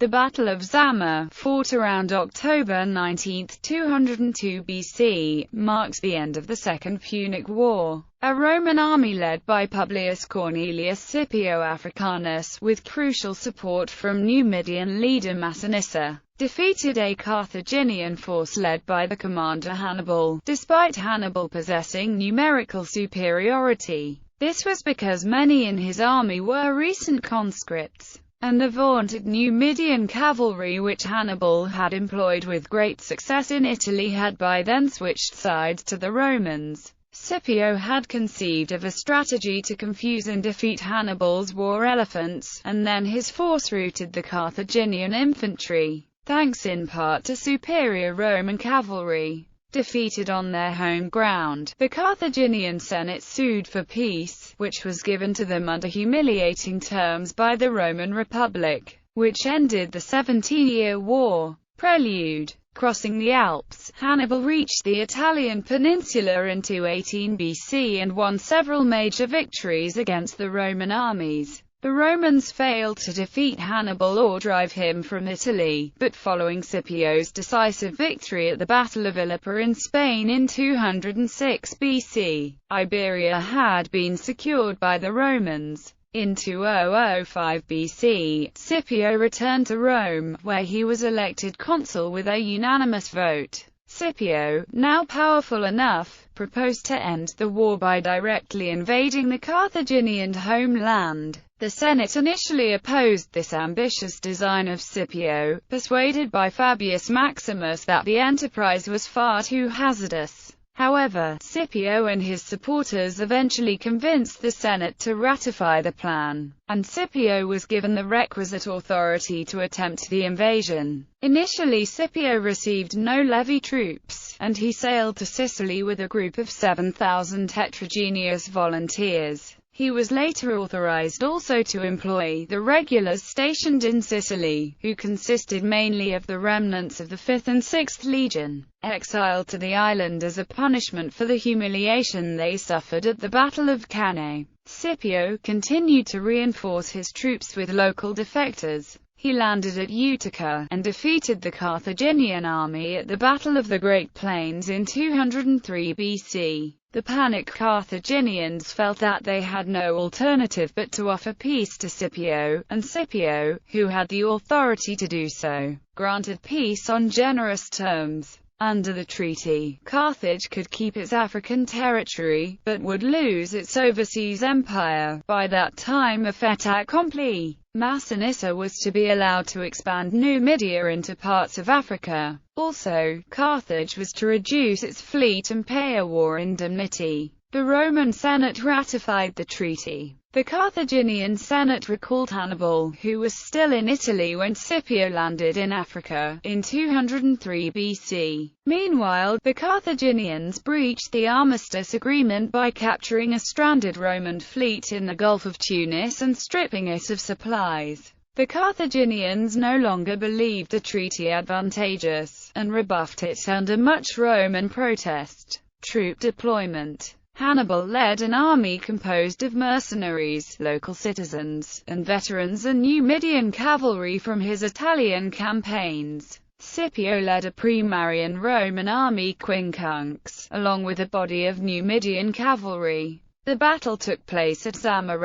The Battle of Zama, fought around October 19, 202 BC, marks the end of the Second Punic War. A Roman army led by Publius Cornelius Scipio Africanus, with crucial support from Numidian leader Massinissa, defeated a Carthaginian force led by the commander Hannibal, despite Hannibal possessing numerical superiority. This was because many in his army were recent conscripts, and the vaunted Numidian cavalry which Hannibal had employed with great success in Italy had by then switched sides to the Romans. Scipio had conceived of a strategy to confuse and defeat Hannibal's war elephants, and then his force routed the Carthaginian infantry, thanks in part to superior Roman cavalry. Defeated on their home ground, the Carthaginian Senate sued for peace, which was given to them under humiliating terms by the Roman Republic, which ended the 17-year war. Prelude. Crossing the Alps, Hannibal reached the Italian peninsula in 218 BC and won several major victories against the Roman armies. The Romans failed to defeat Hannibal or drive him from Italy, but following Scipio's decisive victory at the Battle of Illyricum in Spain in 206 BC, Iberia had been secured by the Romans. In 2005 BC, Scipio returned to Rome, where he was elected consul with a unanimous vote. Scipio, now powerful enough, proposed to end the war by directly invading the Carthaginian homeland. The Senate initially opposed this ambitious design of Scipio, persuaded by Fabius Maximus that the enterprise was far too hazardous. However, Scipio and his supporters eventually convinced the Senate to ratify the plan, and Scipio was given the requisite authority to attempt the invasion. Initially Scipio received no levy troops, and he sailed to Sicily with a group of 7,000 heterogeneous volunteers. He was later authorized also to employ the regulars stationed in Sicily, who consisted mainly of the remnants of the 5th and 6th Legion, exiled to the island as a punishment for the humiliation they suffered at the Battle of Cannae. Scipio continued to reinforce his troops with local defectors. He landed at Utica, and defeated the Carthaginian army at the Battle of the Great Plains in 203 BC. The panicked Carthaginians felt that they had no alternative but to offer peace to Scipio, and Scipio, who had the authority to do so, granted peace on generous terms. Under the treaty, Carthage could keep its African territory, but would lose its overseas empire, by that time a fait accompli. Massinissa was to be allowed to expand Numidia into parts of Africa. Also, Carthage was to reduce its fleet and pay a war indemnity. The Roman Senate ratified the treaty. The Carthaginian Senate recalled Hannibal, who was still in Italy when Scipio landed in Africa, in 203 BC. Meanwhile, the Carthaginians breached the armistice agreement by capturing a stranded Roman fleet in the Gulf of Tunis and stripping it of supplies. The Carthaginians no longer believed the treaty advantageous, and rebuffed it under much Roman protest. Troop deployment. Hannibal led an army composed of mercenaries, local citizens, and veterans and Numidian cavalry from his Italian campaigns. Scipio led a pre-Marian Roman army quincunx, along with a body of Numidian cavalry. The battle took place at Zama,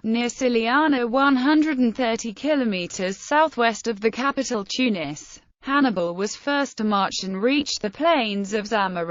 near Siliana, 130 kilometers southwest of the capital Tunis. Hannibal was first to march and reach the plains of Zama,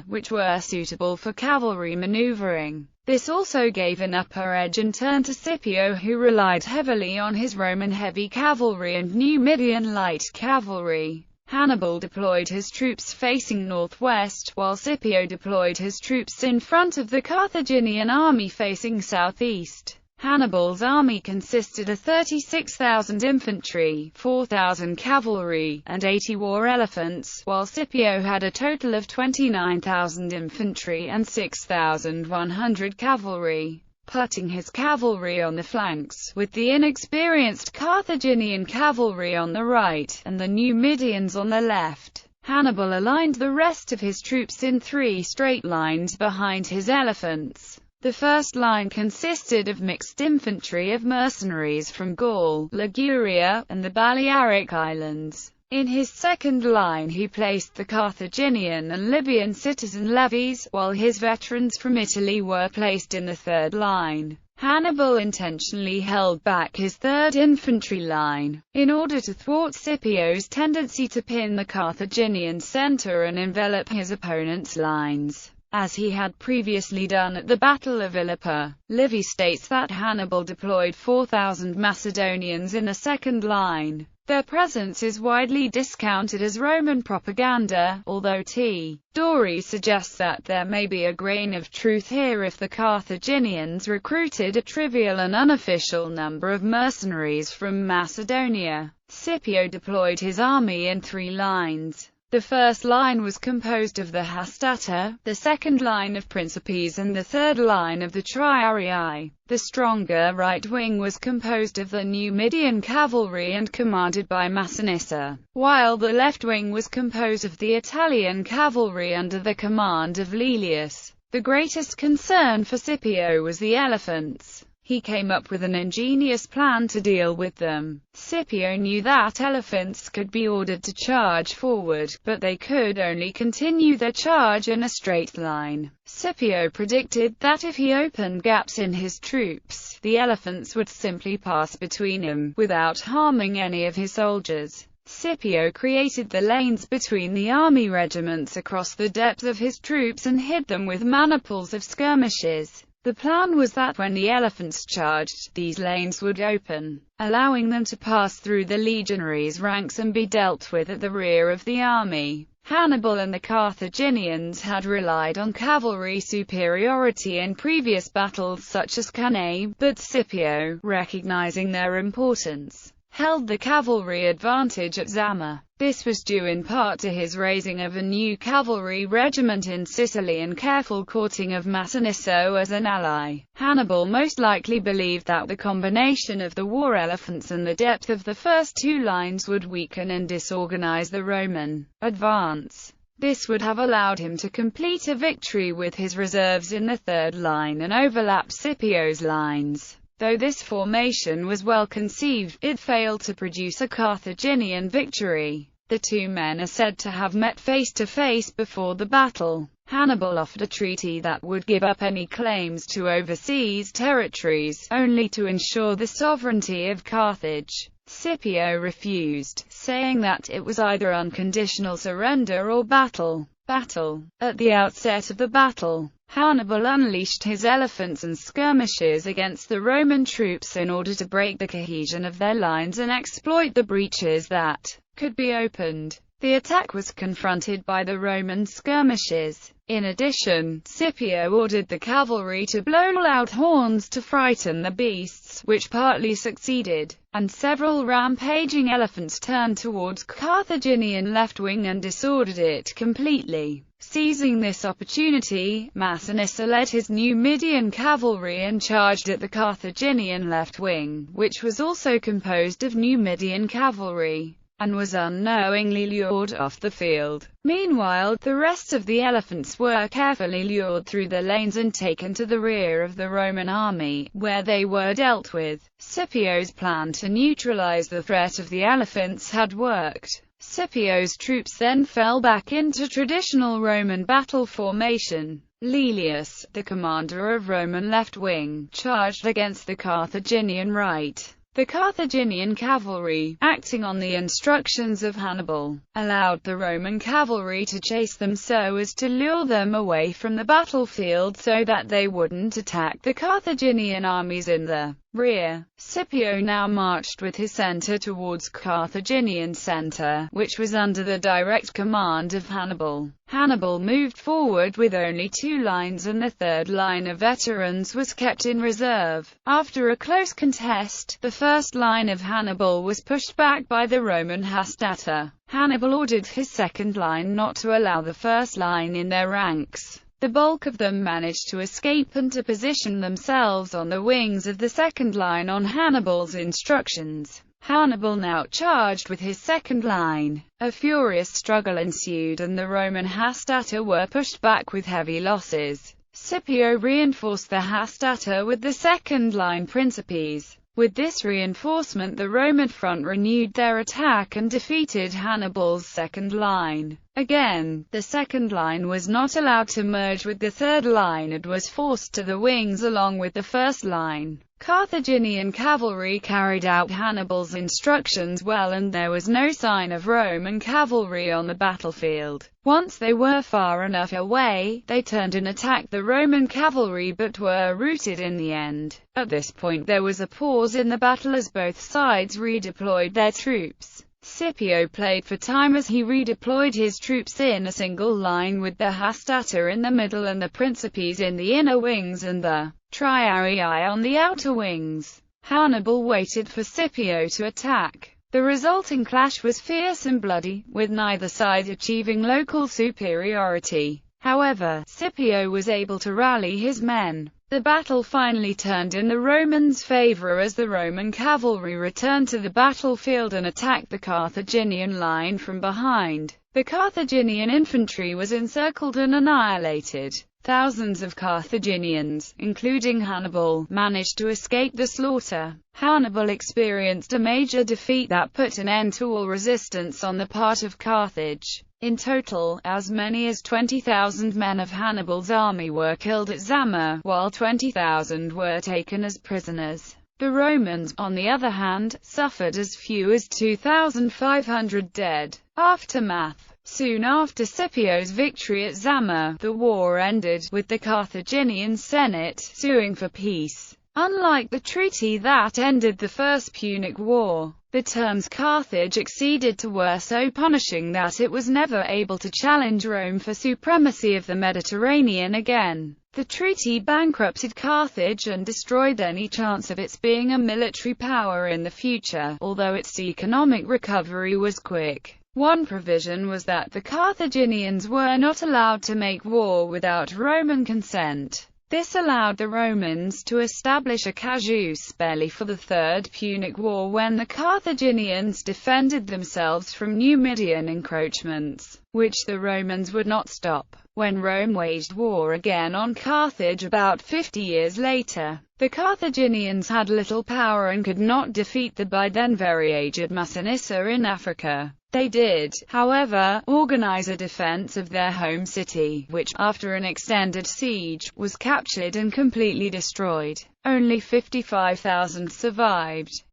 which were suitable for cavalry maneuvering. This also gave an upper edge in turn to Scipio, who relied heavily on his Roman heavy cavalry and Numidian light cavalry. Hannibal deployed his troops facing northwest, while Scipio deployed his troops in front of the Carthaginian army facing southeast. Hannibal's army consisted of 36,000 infantry, 4,000 cavalry, and 80 war elephants, while Scipio had a total of 29,000 infantry and 6,100 cavalry. Putting his cavalry on the flanks, with the inexperienced Carthaginian cavalry on the right, and the Numidians on the left, Hannibal aligned the rest of his troops in 3 straight lines behind his elephants. The first line consisted of mixed infantry of mercenaries from Gaul, Liguria, and the Balearic Islands. In his second line he placed the Carthaginian and Libyan citizen levies, while his veterans from Italy were placed in the third line. Hannibal intentionally held back his third infantry line, in order to thwart Scipio's tendency to pin the Carthaginian center and envelop his opponent's lines, as he had previously done at the Battle of Ilipa. Livy states that Hannibal deployed 4,000 Macedonians in the second line. Their presence is widely discounted as Roman propaganda, although T. Dorey suggests that there may be a grain of truth here if the Carthaginians recruited a trivial and unofficial number of mercenaries from Macedonia. Scipio deployed his army in 3 lines. The first line was composed of the Hastata, the second line of Principes and the third line of the Triarii. The stronger right wing was composed of the Numidian cavalry and commanded by Massinissa, while the left wing was composed of the Italian cavalry under the command of Lelius. The greatest concern for Scipio was the elephants. He came up with an ingenious plan to deal with them. Scipio knew that elephants could be ordered to charge forward, but they could only continue their charge in a straight line. Scipio predicted that if he opened gaps in his troops, the elephants would simply pass between them, without harming any of his soldiers. Scipio created the lanes between the army regiments across the depth of his troops and hid them with maniples of skirmishes. The plan was that when the elephants charged, these lanes would open, allowing them to pass through the legionaries' ranks and be dealt with at the rear of the army. Hannibal and the Carthaginians had relied on cavalry superiority in previous battles such as Cannae, but Scipio, recognizing their importance, held the cavalry advantage at Zama. This was due in part to his raising of a new cavalry regiment in Sicily and careful courting of Massinissa as an ally. Hannibal most likely believed that the combination of the war elephants and the depth of the first 2 lines would weaken and disorganize the Roman advance. This would have allowed him to complete a victory with his reserves in the third line and overlap Scipio's lines. Though this formation was well conceived, it failed to produce a Carthaginian victory. The 2 men are said to have met face to face before the battle. Hannibal offered a treaty that would give up any claims to overseas territories, only to ensure the sovereignty of Carthage. Scipio refused, saying that it was either unconditional surrender or battle. At the outset of the battle, Hannibal unleashed his elephants and skirmishes against the Roman troops in order to break the cohesion of their lines and exploit the breaches that could be opened. The attack was confronted by the Roman skirmishes. In addition, Scipio ordered the cavalry to blow loud horns to frighten the beasts, which partly succeeded, and several rampaging elephants turned towards Carthaginian left wing and disordered it completely. Seizing this opportunity, Massinissa led his Numidian cavalry and charged at the Carthaginian left wing, which was also composed of Numidian cavalry, and was unknowingly lured off the field. Meanwhile, the rest of the elephants were carefully lured through the lanes and taken to the rear of the Roman army, where they were dealt with. Scipio's plan to neutralize the threat of the elephants had worked. Scipio's troops then fell back into traditional Roman battle formation. Lelius, the commander of Roman left wing, charged against the Carthaginian right. The Carthaginian cavalry, acting on the instructions of Hannibal, allowed the Roman cavalry to chase them so as to lure them away from the battlefield so that they wouldn't attack the Carthaginian armies in the rear. Scipio now marched with his center towards Carthaginian center, which was under the direct command of Hannibal. Hannibal moved forward with only 2 lines and the third line of veterans was kept in reserve. After a close contest, the first line of Hannibal was pushed back by the Roman hastata. Hannibal ordered his second line not to allow the first line in their ranks. The bulk of them managed to escape and to position themselves on the wings of the second line on Hannibal's instructions. Hannibal now charged with his second line. A furious struggle ensued and the Roman hastata were pushed back with heavy losses. Scipio reinforced the hastata with the second-line Principes. With this reinforcement, the Roman front renewed their attack and defeated Hannibal's second line. Again, the second line was not allowed to merge with the third line and was forced to the wings along with the first line. Carthaginian cavalry carried out Hannibal's instructions well, and there was no sign of Roman cavalry on the battlefield. Once they were far enough away, they turned and attacked the Roman cavalry but were routed in the end. At this point there was a pause in the battle as both sides redeployed their troops. Scipio played for time as he redeployed his troops in a single line with the hastata in the middle and the Principes in the inner wings and the triarii on the outer wings. Hannibal waited for Scipio to attack. The resulting clash was fierce and bloody, with neither side achieving local superiority. However, Scipio was able to rally his men. The battle finally turned in the Romans' favor as the Roman cavalry returned to the battlefield and attacked the Carthaginian line from behind. The Carthaginian infantry was encircled and annihilated. Thousands of Carthaginians, including Hannibal, managed to escape the slaughter. Hannibal experienced a major defeat that put an end to all resistance on the part of Carthage. In total, as many as 20,000 men of Hannibal's army were killed at Zama, while 20,000 were taken as prisoners. The Romans, on the other hand, suffered as few as 2,500 dead. Aftermath. Soon after Scipio's victory at Zama, the war ended, with the Carthaginian Senate suing for peace. Unlike the treaty that ended the First Punic War, the terms Carthage acceded to were so punishing that it was never able to challenge Rome for supremacy of the Mediterranean again. The treaty bankrupted Carthage and destroyed any chance of its being a military power in the future, although its economic recovery was quick. One provision was that the Carthaginians were not allowed to make war without Roman consent. This allowed the Romans to establish a casus belli for the Third Punic War when the Carthaginians defended themselves from Numidian encroachments, which the Romans would not stop. When Rome waged war again on Carthage about 50 years later, the Carthaginians had little power and could not defeat the by then very aged Massinissa in Africa. They did, however, organize a defense of their home city, which, after an extended siege, was captured and completely destroyed. Only 55,000 survived.